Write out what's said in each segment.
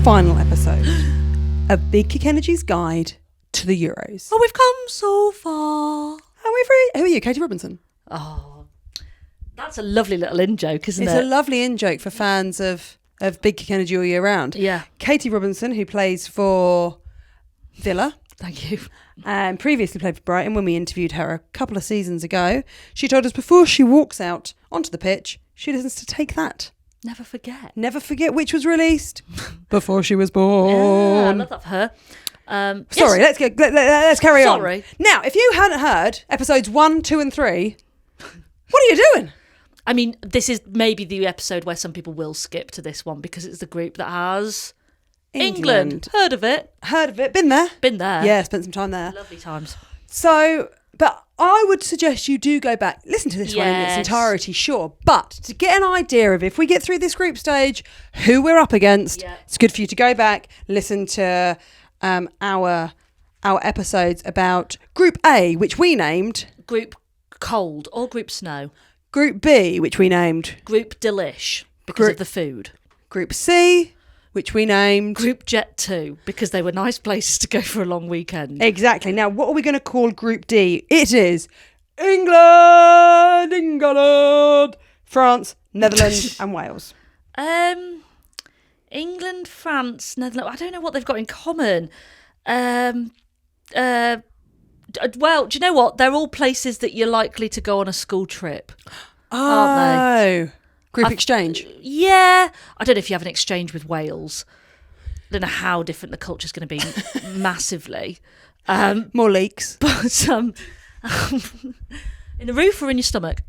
final episode of Big Kick Energy's guide to the Euros. Oh, we've come so far. Who are you, Katie Robinson? Oh, that's a lovely little in-joke, isn't It's it? a lovely in-joke for fans of Big Kick Energy all year round. Yeah. Katie Robinson, who plays for Villa. Thank you. And previously played for Brighton when we interviewed her a couple of seasons ago. She told us before she walks out onto the pitch, she listens to Take That. Never forget. Never Forget, which was released before she was born. Yeah, I love that for her. Sorry, yes. let's carry on. Sorry. Now, if you hadn't heard episodes 1, 2 and 3, what are you doing? I mean, this is maybe the episode where some people will skip to this one because it's the group that has England. Heard of it? Heard of it. Been there. Been there. Yeah, spent some time there. Lovely times. So, but I would suggest you do go back, listen to this one in its entirety, sure. But to get an idea of if we get through this group stage, who we're up against, it's good for you to go back, listen to our episodes about Group A, which we named Group Cold or Group Snow. Group B, which we named Group Delish because of the food. Group C, which we named Group Jet 2 because they were nice places to go for a long weekend. Exactly. Now, what are we going to call Group D? It is England, France, Netherlands and Wales. England, France, Netherlands. I don't know what they've got in common. Well, do you know what? They're all places that you're likely to go on a school trip, aren't they? Group exchange. Yeah. I don't know if you have an exchange with Wales. I don't know how different the culture's going to be massively. More leaks. But in the roof or in your stomach?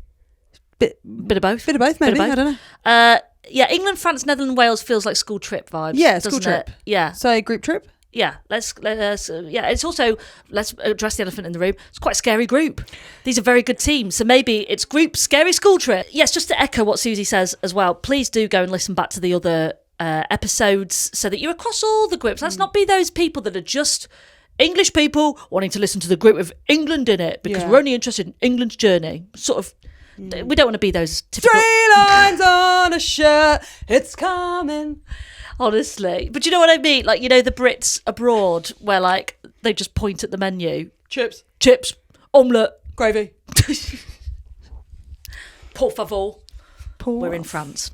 Bit of both. Bit of both, maybe. I don't know. Yeah, England, France, Netherlands, Wales feels like school trip vibes. Yeah, school trip. It? Yeah. So group trip? Yeah, let's it's also, let's address the elephant in the room. It's quite a scary group. These are very good teams. So maybe it's group scary school trip. Yes, just to echo what Susie says as well, please do go and listen back to the other episodes so that you're across all the groups. Let's not be those people that are just English people wanting to listen to the group with England in it because we're only interested in England's journey. Sort of, we don't want to be those typical... 3 lines on a shirt, it's coming... Honestly. But you know what I mean? Like, you know, the Brits abroad where, like, they just point at the menu. Chips, omelette, gravy. Por favor. We're in France.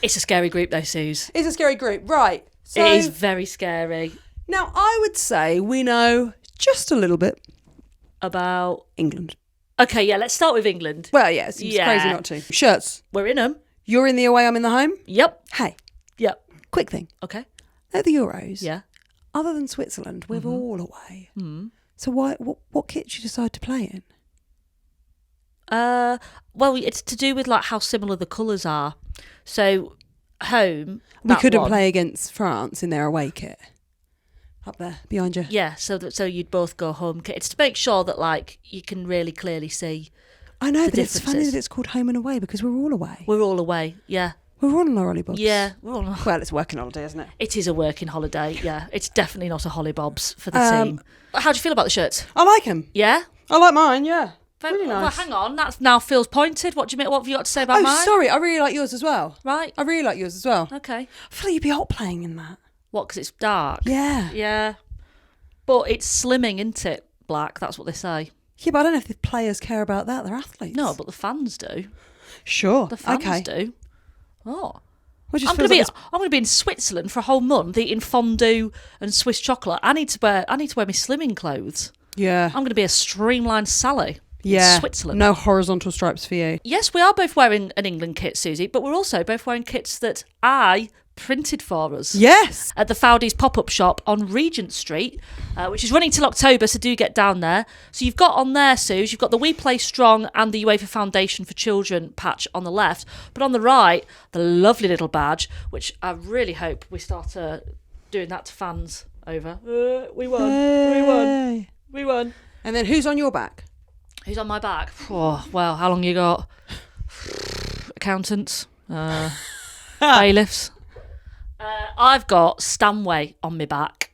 It's a scary group, though, Suze. It's a scary group, right. So, it is very scary. Now, I would say we know just a little bit about England. Okay, yeah, let's start with England. Well, yeah, it seems crazy not to. Shirts. We're in them. You're in the away, I'm in the home? Yep. Hey. Yep. Quick thing. Okay. At the Euros, yeah, other than Switzerland, we're all away. So what kit did you decide to play in? Well, it's to do with like how similar the colours are. So home, We couldn't play against France in their away kit. Up there, behind you. Yeah, so you'd both go home kit. It's to make sure that like you can really clearly see. I know, but it's funny that it's called home and away because we're all away. We're all away, yeah. We're all on our hollybobs. Yeah, we're all on. Well, it's a working holiday, isn't it? It is a working holiday, yeah. It's definitely not a hollybobs for the team. How do you feel about the shirts? I like them. Yeah? I like mine, yeah. Really nice. Well, hang on, that now feels pointed. What do you mean? What have you got to say about mine? Oh, sorry, I really like yours as well. Right. I really like yours as well. Okay. I feel like you'd be hot playing in that. What, because it's dark? Yeah. Yeah. But it's slimming, isn't it, black? That's what they say. Yeah, but I don't know if the players care about that. They're athletes. No, but the fans do. Sure. The fans do. Oh. I'm going to be in Switzerland for a whole month eating fondue and Swiss chocolate. I need to wear my slimming clothes. Yeah. I'm going to be a streamlined Sally. Yeah. In Switzerland. No horizontal stripes for you. Yes, we are both wearing an England kit, Susie, but we're also both wearing kits that I printed for us. Yes. At the Foudys pop-up shop on Regent Street, which is running till October, so do get down there. So you've got on there, Suze, you've got the We Play Strong and the UEFA Foundation for Children patch on the left, but on the right, the lovely little badge, which I really hope we start doing that to fans over. We won. Hey. We won. And then who's on your back? Who's on my back? Oh, well, how long you got? Accountants? Bailiffs? I've got Stanway on my back.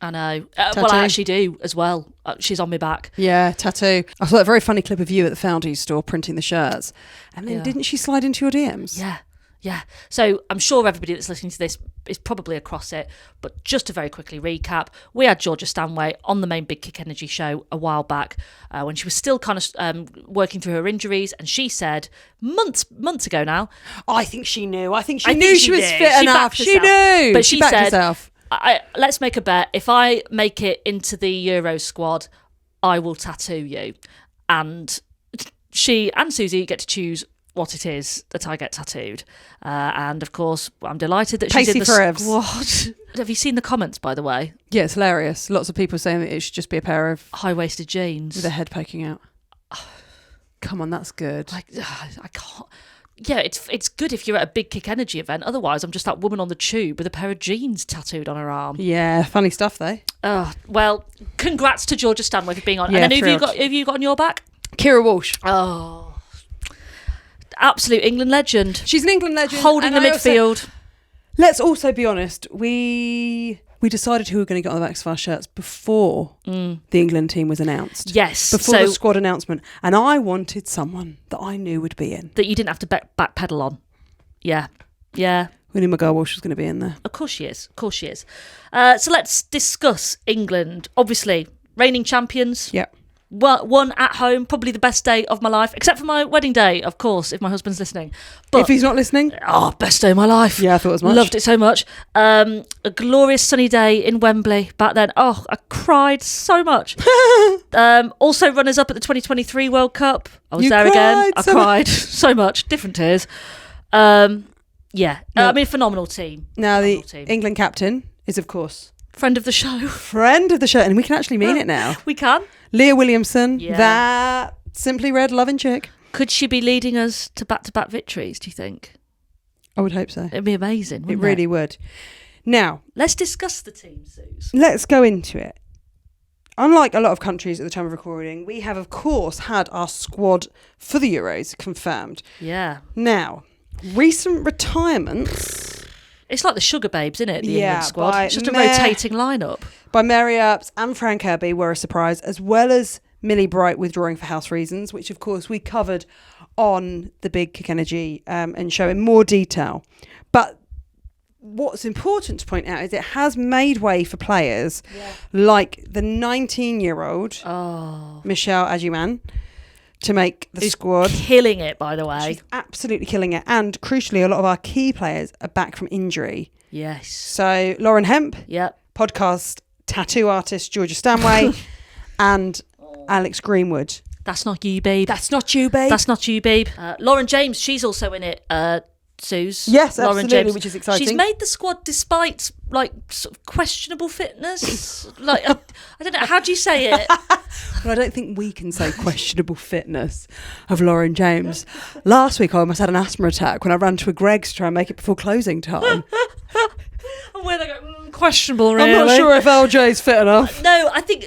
I know. Well, I actually do as well. She's on my back. Yeah, tattoo. I saw a very funny clip of you at the Foudys store printing the shirts. And then didn't she slide into your DMs? Yeah. Yeah. So I'm sure everybody that's listening to this is probably across it, but just to very quickly recap, we had Georgia Stanway on the main Big Kick Energy show a while back when she was still kind of working through her injuries, and she said months ago now. I think she knew. I think she knew she was fit She enough. backed She herself. knew. But she she backed said, herself. Let's make a bet. If I make it into the Euro squad, I will tattoo you. And she and Suzi get to choose what it is that I get tattooed. And of course, I'm delighted that she's in the squad. Have you seen the comments, by the way? Yeah, it's hilarious. Lots of people saying that it should just be a pair of high-waisted jeans with a head poking out. Come on, that's good. I can't. Yeah, it's good if you're at a Big Kick Energy event. Otherwise, I'm just that woman on the tube with a pair of jeans tattooed on her arm. Yeah, funny stuff though. Oh, well, congrats to Georgia Stanway for being on. Yeah, and then who thrilled. have you got on your back? Kira Walsh. Oh, absolute England legend. She's an England legend. Holding the midfield. Let's also be honest. We decided who we were going to get on the backs of our shirts before the England team was announced. Yes. Before the squad announcement. And I wanted someone that I knew would be in. That you didn't have to backpedal on. Yeah. Yeah. We knew McGuire Walsh was going to be in there. Of course she is. Of course she is. So let's discuss England. Obviously, reigning champions. Yeah. One at home, probably the best day of my life, except for my wedding day, of course, if my husband's listening. But if he's not listening? Oh, best day of my life. Yeah, I thought it was much. Loved it so much. A glorious sunny day in Wembley back then. Oh, I cried so much. Also runners-up at the 2023 World Cup. I was there again. I cried so much. Different tears. Yeah. I mean, phenomenal team. Now, the England captain is, of course... Friend of the show. Friend of the show. And we can actually mean it now. We can. Leah Williamson. Yeah. That Simply Red loving chick. Could she be leading us to back-to-back victories, do you think? I would hope so. It'd be amazing, wouldn't it? Really would. Now... let's discuss the team, Suze. Let's go into it. Unlike a lot of countries at the time of recording, we have, of course, had our squad for the Euros confirmed. Yeah. Now, recent retirements... It's like the Sugar Babes, isn't it? The England squad. It's just a rotating lineup. By Mary Earps and Fran Kirby were a surprise, as well as Millie Bright withdrawing for health reasons, which of course we covered on the Big Kick Energy and show in more detail. But what's important to point out is it has made way for players like the 19-year-old Michelle Agiman to make the squad. Killing it, by the way. She's absolutely killing it. And crucially, a lot of our key players are back from injury. Yes. So Lauren Hemp, podcast tattoo artist Georgia Stanway, and Alex Greenwood. That's not you, babe. That's not you, babe. That's not you, babe. Lauren James, she's also in it. Suze. Yes, Lauren absolutely, James. which is exciting. She's made the squad despite like sort of questionable fitness. Like I don't know, how do you say it? Well, I don't think we can say questionable fitness of Lauren James. Last week I almost had an asthma attack when I ran to a Greg's to try and make it before closing time. And where they go, questionable, really. I'm not sure if LJ's fit enough. No, I think,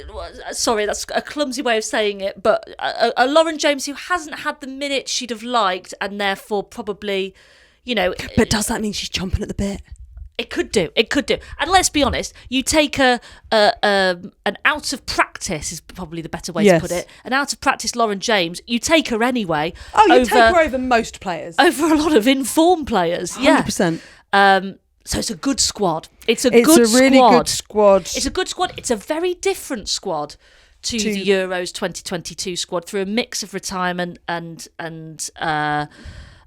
sorry, that's a clumsy way of saying it, but a Lauren James who hasn't had the minute she'd have liked and therefore probably, you know... But does that mean she's chomping at the bit? It could do. And let's be honest, you take an out of practice is probably the better way to put it. An out of practice Lauren James, you take her anyway. Oh, you take her over most players. Over a lot of informed players, 100%. So it's a good squad. It's a really good squad. It's a good squad. It's a very different squad to the Euros 2022 squad through a mix of retirement and just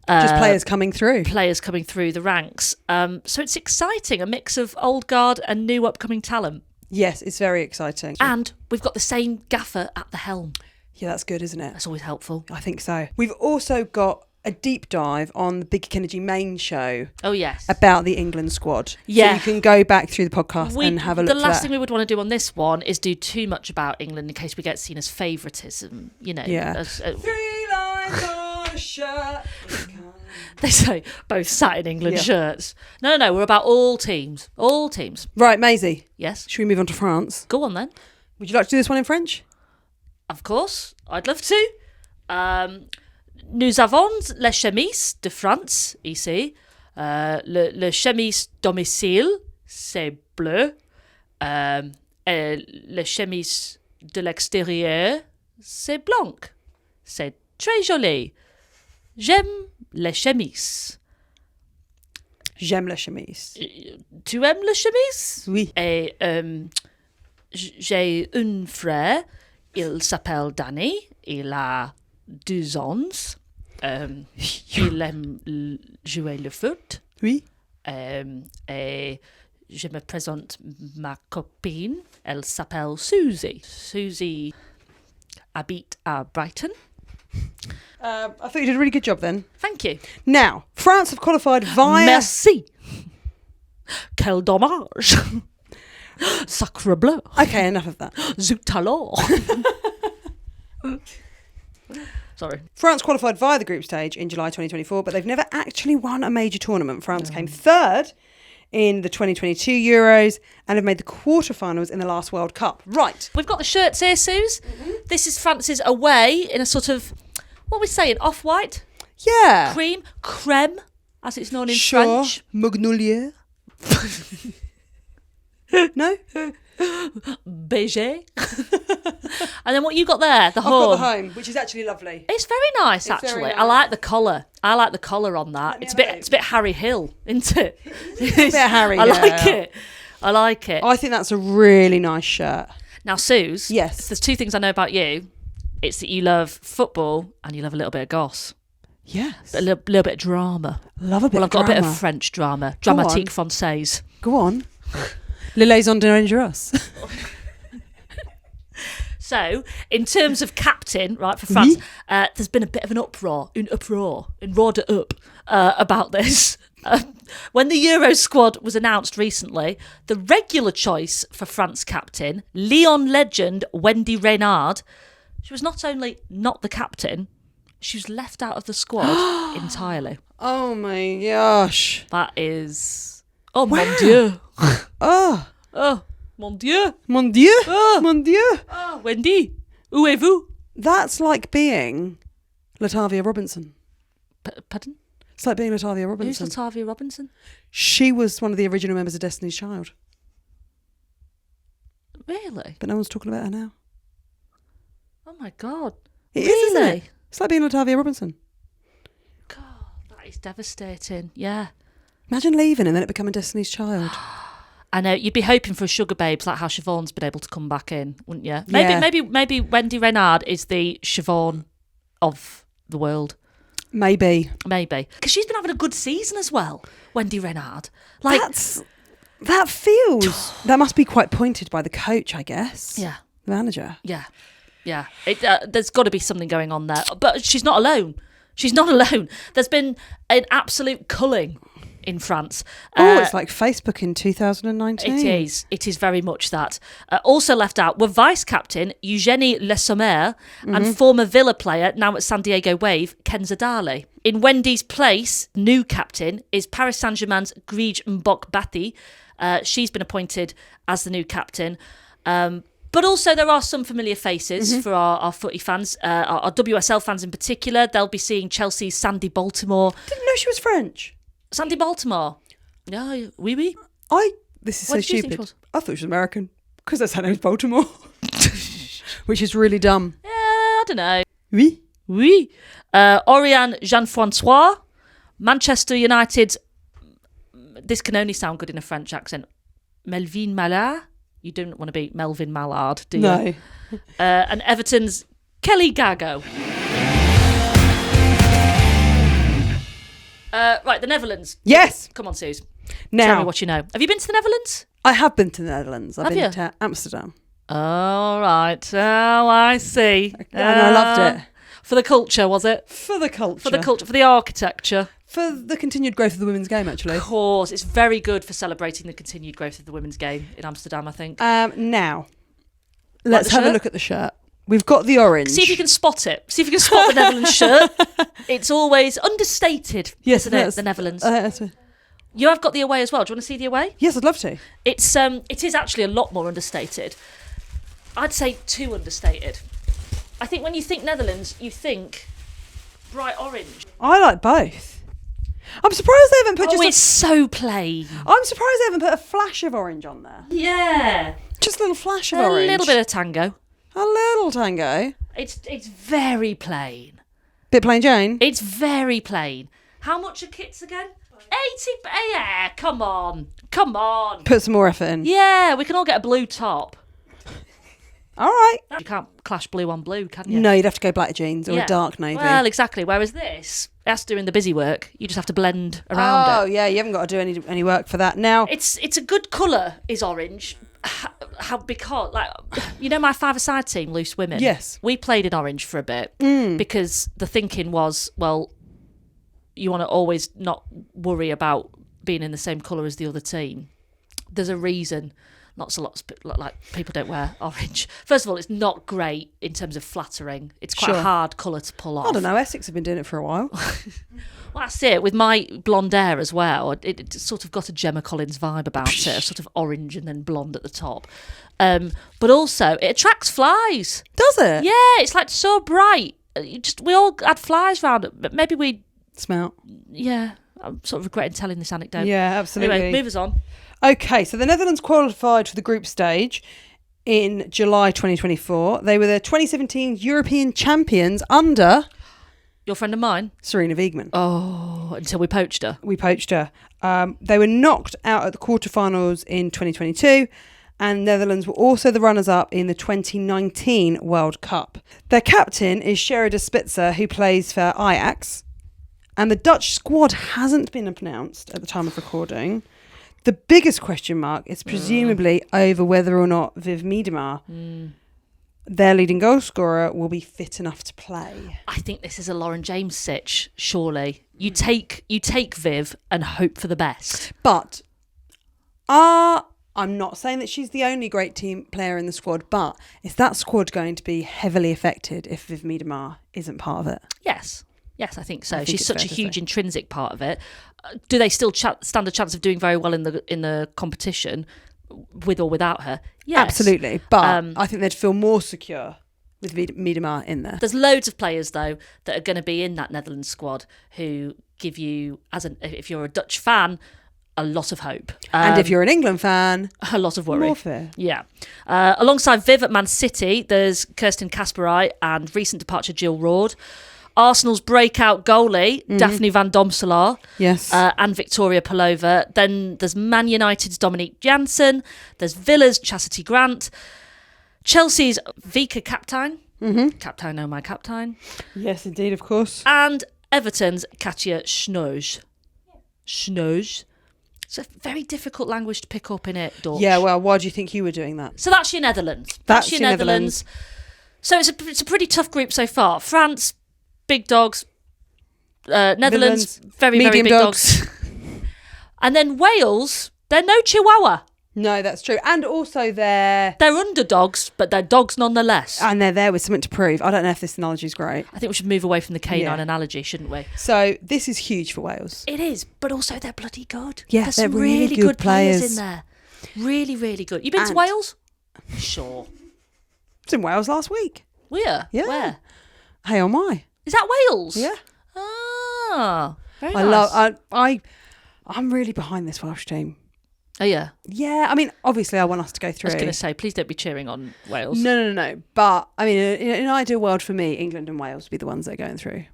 players coming through. Players coming through the ranks. So it's exciting, a mix of old guard and new upcoming talent. Yes, it's very exciting. And we've got the same gaffer at the helm. Yeah, that's good, isn't it? That's always helpful. I think so. We've also got a deep dive on the Big Kick Energy main show. Oh, yes. About the England squad. Yeah. So you can go back through the podcast and have a look at that. The last thing we would want to do on this one is do too much about England in case we get seen as favouritism, you know. Yeah. 3 lines on a shirt. They say both sat in England shirts. No, we're about all teams. All teams. Right, Maisie. Yes? Should we move on to France? Go on then. Would you like to do this one in French? Of course. I'd love to. Nous avons les chemises de France ici. Le chemise domicile, c'est bleu. Et le chemise de l'extérieur, c'est blanc. C'est très joli. J'aime les chemises. J'aime la chemise. Tu aimes la chemise? Oui. Et j'ai un frère, il s'appelle Danny, il a 2 ans, il aime jouer le foot. Oui. Et je me présente ma copine, elle s'appelle Suzi. Suzi habite à Brighton. I thought you did a really good job then. Thank you. Now, France have qualified via... Merci. Quel dommage. Sacre bleu. Okay, enough of that. Zut alors. Sorry. France qualified via the group stage in July 2024, but they've never actually won a major tournament. France came third in the 2022 Euros and have made the quarterfinals in the last World Cup. Right. We've got the shirts here, Suze. Mm-hmm. This is France's away in a sort of, what are we saying, off-white? Yeah. Creme, as it's known in sure. French. Magnolia. No? Beige. And then what you got there? The I've got home. the home, which is actually lovely. It's very nice, actually. very I nice. like the colour. I like the collar on that. It's a bit Harry Hill, isn't it? It's a bit Harry I Hill. like it. I like it. I think that's a really nice shirt. Now, Suze. Yes. There's 2 things I know about you. It's that you love football and you love a little bit of goss. Yes. A little bit of drama. Love a bit Well, of I've got drama. a bit of French drama. Go Dramatique on. Française. Go on. Le liaison dangerous. So, in terms of captain, right, for France, there's been a bit of an uproar, about this. When the Euro squad was announced recently, the regular choice for France captain, Lyon legend Wendy Renard, she was not only not the captain, she was left out of the squad entirely. Oh my gosh. That is... Oh, wow. Mon Dieu. Oh. Oh, mon Dieu. Mon Dieu. Oh. Mon Dieu. Oh, Wendy. Où êtes-vous? That's like being Latavia Robinson. Pardon? It's like being Latavia Who's Robinson. Latavia Robinson? She was one of the original members of Destiny's Child. Really? But no one's talking about her now. Oh my God. It is, Really? isn't it? It's like being Latavia Robinson. God, that is devastating. Yeah. Imagine leaving and then it becoming Destiny's Child. I know, you'd be hoping for a Sugar Babes like how Siobhan's been able to come back in, wouldn't you? Yeah. Maybe Wendy Renard is the Siobhan of the world. Maybe. Maybe. Because she's been having a good season as well, Wendy Renard. Like, That must be quite pointed by the coach, I guess. Yeah. The manager. Yeah. Yeah. There's got to be something going on there. But she's not alone. She's not alone. There's been an absolute culling in France. It's like Facebook in 2019. It is very much that. Also left out were vice-captain Eugénie Le Sommer and former Villa player, now at San Diego Wave, Ken Zadali. In Wendy's place, new captain is Paris Saint-Germain's Grige Mbok-Bati. She's been appointed as the new captain. But also there are some familiar faces for our footy fans, our WSL fans in particular. They'll be seeing Chelsea's Sandy Baltimore. Didn't know she was French. Sandy Baltimore. Yeah, oui. This is What so did you think stupid. she was? I thought she was American because that's her name's Baltimore. Which is really dumb. Yeah, I don't know. Oui. Oriane Jean-Francois, Manchester United's, this can only sound good in a French accent, Melvin Mallard. You don't want to be Melvin Mallard, do you? No. And Everton's Kelly Gago. Right, the Netherlands. Yes. Come on, Suze. Now, Tell me what you know. Have you been to the Netherlands? I have been to the Netherlands. I've Have been you? to Amsterdam. All right. Oh, I see. And I loved it. For the culture, was it? For the culture. For the culture, for the architecture. For the continued growth of the women's game, actually. Of course. It's very good for celebrating the continued growth of the women's game in Amsterdam, I think. Now, let's the have a shirt? look at the shirt. We've got the orange. See if you can spot it. See if you can spot the Netherlands shirt. It's always understated, Yes, isn't it, the Netherlands? Yes, You have got the away as well. Do you want to see the away? I'd love to. It is actually a lot more understated. I'd say too understated. I think when you think Netherlands, you think bright orange. I like both. I'm surprised they haven't put It's so plain. I'm surprised they haven't put a flash of orange on there. Yeah. Just a little flash of A orange. little bit of tango. A little tango. It's very plain. Bit plain Jane. It's very plain. How much are kits again? 80. Yeah, come on. Put some more effort in. Yeah, we can all get a blue top. All right. You can't clash blue on blue, can you? No, you'd have to go black jeans or a dark navy. Well, exactly. Whereas this, that's doing the busy work. You just have to blend around it. Oh, yeah, you haven't got to do any work for that. Now, It's a good colour, is orange. Because, like, you know my five-a-side team, Loose Women? Yes. We played in orange for a bit because the thinking was, well, you want to always not worry about being in the same colour as the other team. There's a reason. Not so lots like people don't wear orange. First of all, it's not great in terms of flattering. It's quite a hard colour to pull off. I don't know. Essex have been doing it for a while. Well, that's it. With my blonde hair as well, it sort of got a Gemma Collins vibe about it, sort of orange and then blonde at the top. But also, it attracts flies. Does it? Yeah, it's like so bright. We all had flies round it, but maybe we... Smell. Yeah, I'm sort of regretting telling this anecdote. Yeah, absolutely. Anyway, move us on. Okay, so the Netherlands qualified for the group stage in July 2024. They were the 2017 European champions under... Your friend of mine? Serena Wiegman. Oh, until we poached her. We poached her. They were knocked out at the quarterfinals in 2022, and Netherlands were also the runners-up in the 2019 World Cup. Their captain is Sherida Spitzer, who plays for Ajax, and the Dutch squad hasn't been announced at the time of recording. The biggest question mark is presumably over whether or not Viv Miedema, their leading goal scorer, will be fit enough to play. I think this is a Lauren James sitch, surely. You take Viv and hope for the best. But I'm not saying that she's the only great team player in the squad, but is that squad going to be heavily affected if Viv Miedema isn't part of it? Yes, I think so. I think She's it's such a fair to huge say. intrinsic part of it. Do they still stand a chance of doing very well in the competition, with or without her? Yes. Absolutely. But I think they'd feel more secure with Miedema in there. There's loads of players, though, that are going to be in that Netherlands squad who give you, if you're a Dutch fan, a lot of hope. And if you're an England fan, a lot of worry. more fear. Yeah. Alongside Viv at Man City, there's Kirsten Kasperij and recent departure Jill Roord. Arsenal's breakout goalie, Daphne van Domselaar. Yes. And Victoria Pelova. Then there's Man United's Dominique Janssen. There's Villa's Chastity Grant. Chelsea's Vika Kaptein. Kaptein, oh my Kaptein. Yes, indeed, of course. And Everton's Katja Snoes. Snoes. It's a very difficult language to pick up in it, Dutch. Yeah, well, why do you think you were doing that? So that's your Netherlands. That's your Netherlands. So it's a pretty tough group so far. France, big dogs. Netherlands, very, very medium big dogs. And then Wales, they're no chihuahua. No, that's true. And also they're underdogs, but they're dogs nonetheless. And they're there with something to prove. I don't know if this analogy is great. I think we should move away from the canine analogy, shouldn't we? So this is huge for Wales. It is, but also they're bloody good. Yeah, There's they're some really good good players players. in there. Really, really good. You been to And- Wales? Sure. I was in Wales last week. Where? Yeah. Where? Hey, oh my. Is that Wales? Yeah. Ah, very I nice. love. I'm really behind this Welsh team. Oh yeah. Yeah, I mean, obviously, I want us to go I through. was going to say, please don't be cheering on Wales. No. But I mean, in an ideal world for me, England and Wales would be the ones that are going through.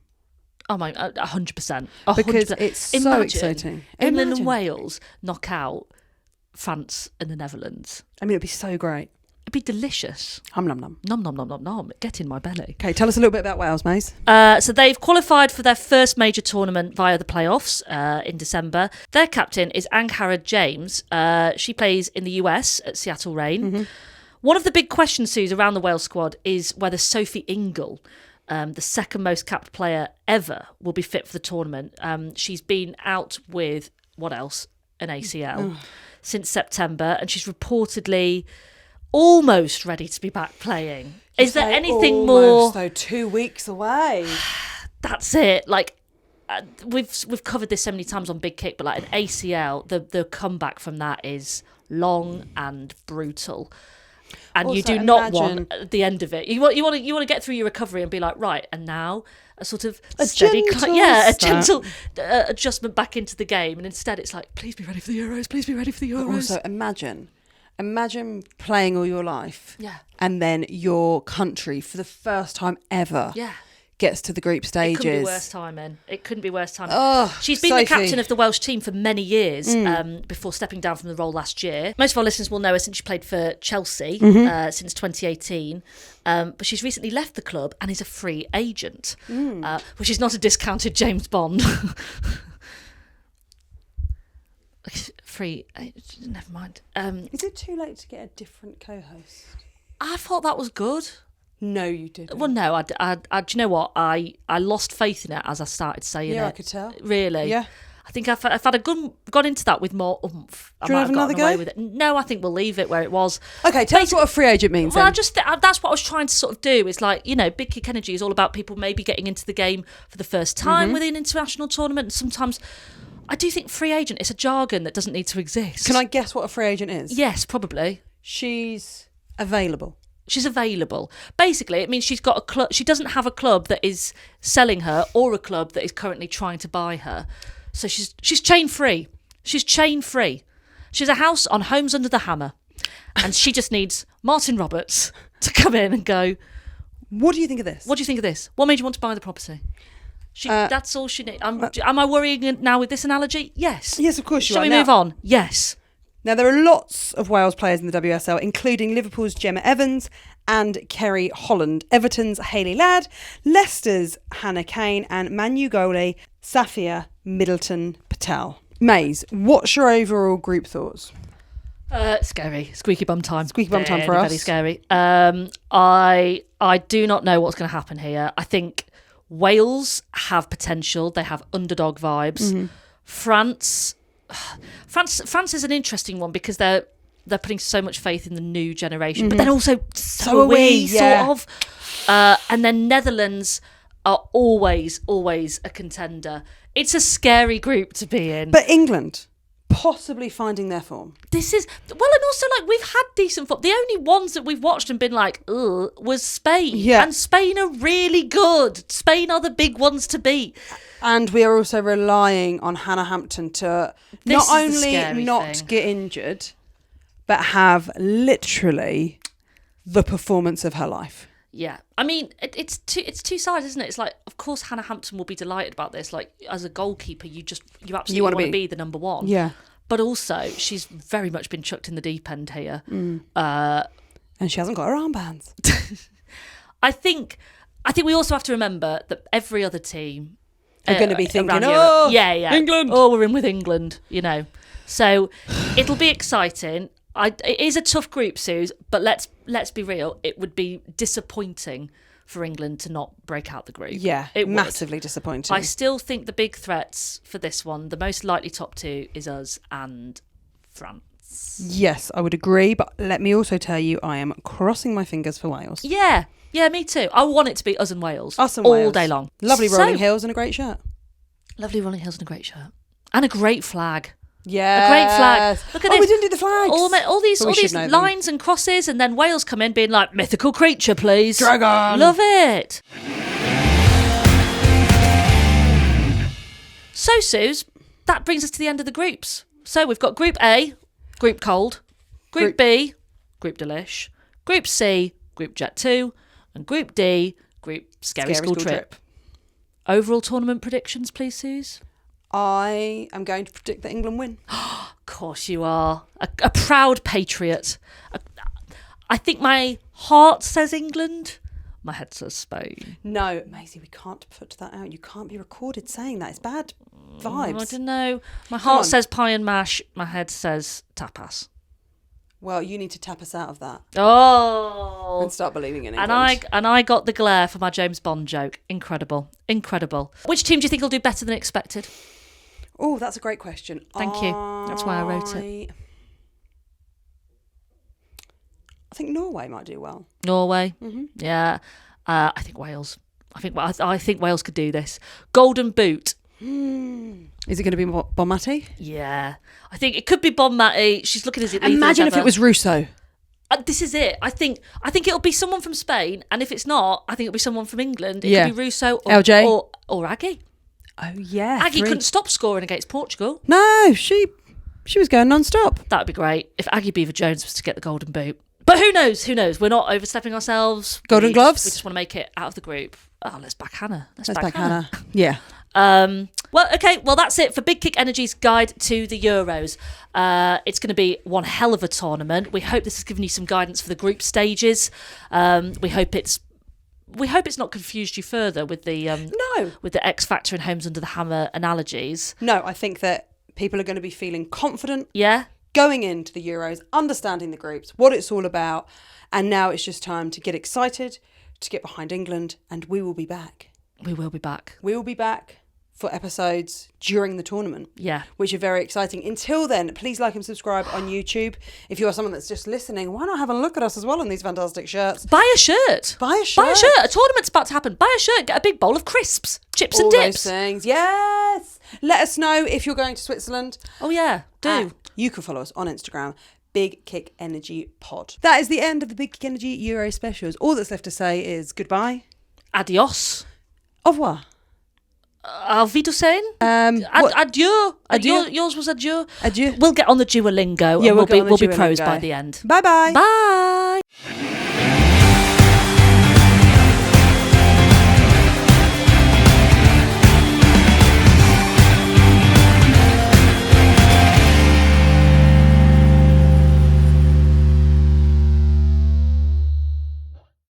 Oh my, 100%. Because it's so exciting. England Imagine. and Wales knock out France and the Netherlands. I mean, it'd be so great. It'd be delicious. Hum num num. Nom nom nom nom nom. Get in my belly. Okay, tell us a little bit about Wales, Maze. So they've qualified for their first major tournament via the playoffs in December. Their captain is Angharad James. She plays in the US at Seattle Reign. One of the big questions, Suze, around the Wales squad is whether Sophie Ingle, the second most capped player ever, will be fit for the tournament. She's been out with, what else? An ACL since September, and she's reportedly almost ready to be back playing. Is there anything more? Though 2 weeks away. That's it. Like we've covered this so many times on Big Kick, but like an ACL, the comeback from that is long and brutal, and you Also, do not imagine- want at the end of it. You want to get through your recovery and be like, right, and now a sort of A steady, gentle gentle adjustment back into the game, and instead it's like, please be ready for the Euros. Please be ready for the Euros. Also, imagine playing all your life. Yeah. And then your country, for the first time ever, Yeah. gets to the group stages. It couldn't be worse timing. It couldn't be worse timing. Oh, She's been Sophie. the captain of the Welsh team for many years before stepping down from the role last year. Most of our listeners will know her since she played for Chelsea since 2018. But she's recently left the club and is a free agent, which is not a discounted James Bond. Never mind. Is it too late to get a different co-host? I thought that was good. No, you didn't. Well, no, do you know what? I lost faith in it as I started saying it. Yeah, I could tell. Really? Yeah. I think if I'd gone into that with more oomph, I might have gotten away with it. No, I think we'll leave it where it was. Okay, tell us what a free agent means. Well, then. That's what I was trying to sort of do. It's like, Big Kick Energy is all about people maybe getting into the game for the first time within an international tournament. And sometimes I do think free agent is a jargon that doesn't need to exist. Can I guess what a free agent is? Yes, probably. She's available. She's available. Basically, it means she's got a club. She doesn't have a club that is selling her or a club that is currently trying to buy her. So she's chain free. She's chain free. She's a house on Homes Under the Hammer, and she just needs Martin Roberts to come in and go, "What do you think of this? What do you think of this? What made you want to buy the property?" That's all she needs. Am I worrying now with this analogy? Yes. Yes, of course you are. Shall we move on? Yes. Now, there are lots of Wales players in the WSL, including Liverpool's Gemma Evans and Kerry Holland, Everton's Hayley Ladd, Leicester's Hannah Kane, and Manu goalie Safia Middleton Patel. Maze, what's your overall group thoughts? Scary. Squeaky bum time. Squeaky bum time for us. Very scary. I do not know what's going to happen here. I think Wales have potential. They have underdog vibes. France is an interesting one because they're putting so much faith in the new generation, but then also so are we, sort of. And then Netherlands are always a contender. It's a scary group to be in. But England, possibly finding their form. This is, and also we've had decent football. The only ones that we've watched and been like, ugh, was Spain. Yeah. And Spain are really good. Spain are the big ones to beat. And we are also relying on Hannah Hampton to not only not get injured, but have literally the performance of her life. Yeah, I mean, it's two sides, isn't it? It's like, of course, Hannah Hampton will be delighted about this. Like, as a goalkeeper, you absolutely want to be the number one. Yeah. But also, she's very much been chucked in the deep end here. And she hasn't got her armbands. I think we also have to remember that every other team are going to be thinking, England. Oh, we're in with England, So it'll be exciting. It is a tough group, Suze, but let's be real. It would be disappointing for England to not break out the group. Yeah, it massively disappointing. I still think the big threats for this one, the most likely top two, is us and France. Yes, I would agree, but let me also tell you, I am crossing my fingers for Wales. Yeah, me too. I want it to be us and Wales. Us and all Wales. Day long. Lovely rolling hills and a great shirt. Lovely rolling hills and a great shirt. And a great flag. Yeah, a great flag. Look at this. We didn't do the flags. All these lines and crosses, and then Wales come in being like, mythical creature, please. Dragon. Love it. So, Suze, that brings us to the end of the groups. So we've got Group A, Group Cold, Group B, Group Delish, Group C, Group Jet 2, and Group D, Group Scary School Trip. Overall tournament predictions, please, Suze? I am going to predict that England win. Of course you are. A proud patriot. I think my heart says England. My head says Spain. No, Maisie, we can't put that out. You can't be recorded saying that. It's bad vibes. I don't know. My heart says pie and mash. My head says tapas. Well, you need to tap us out of that. Oh. And start believing in England. And I got the glare for my James Bond joke. Incredible. Which team do you think will do better than expected? Oh, that's a great question. Thank you. That's why I wrote it. I think Norway might do well. Norway? Mm-hmm. Yeah. I think Wales. I think Wales could do this. Golden Boot. Is it going to be Bonmati? Yeah. I think it could be Bonmati. She's looking as it. Imagine if it was Russo. This is it. I think it'll be someone from Spain, and if it's not, I think it'll be someone from England. It could be Russo or LJ or Aggie. Oh yeah, Aggie couldn't stop scoring against Portugal. No, she was going non-stop. That would be great if Aggie Beaver-Jones was to get the Golden Boot. But who knows? We're not overstepping ourselves. Golden gloves. We just want to make it out of the group. Oh, let's back Hannah. Let's back Hannah. Yeah. Well, okay. Well, that's it for Big Kick Energy's guide to the Euros. It's going to be one hell of a tournament. We hope this has given you some guidance for the group stages. We hope it's not confused you further with the with the X Factor and Homes Under the Hammer analogies. No, I think that people are going to be feeling confident. Yeah. Going into the Euros, understanding the groups, what it's all about, and now it's just time to get excited, to get behind England, and we will be back. We will be back. We will be back for episodes during the tournament. Yeah. Which are very exciting. Until then, please like and subscribe on YouTube. If you are someone that's just listening, why not have a look at us as well in these fantastic shirts? Buy a shirt. Buy a shirt. Buy a shirt. A tournament's about to happen. Buy a shirt. Get a big bowl of crisps, chips all and dips. Those things. Yes. Let us know if you're going to Switzerland. Oh, yeah. Do. You can follow us on Instagram. Big Kick Energy Pod. That is the end of the Big Kick Energy Euro specials. All that's left to say is goodbye. Adios. Au revoir. Auf Wiedersehen. Adieu. Adieu. Yours was adieu. Adieu. We'll get on the Duolingo. Yeah, and we'll be Duolingo. pros by the end. Bye-bye. Bye.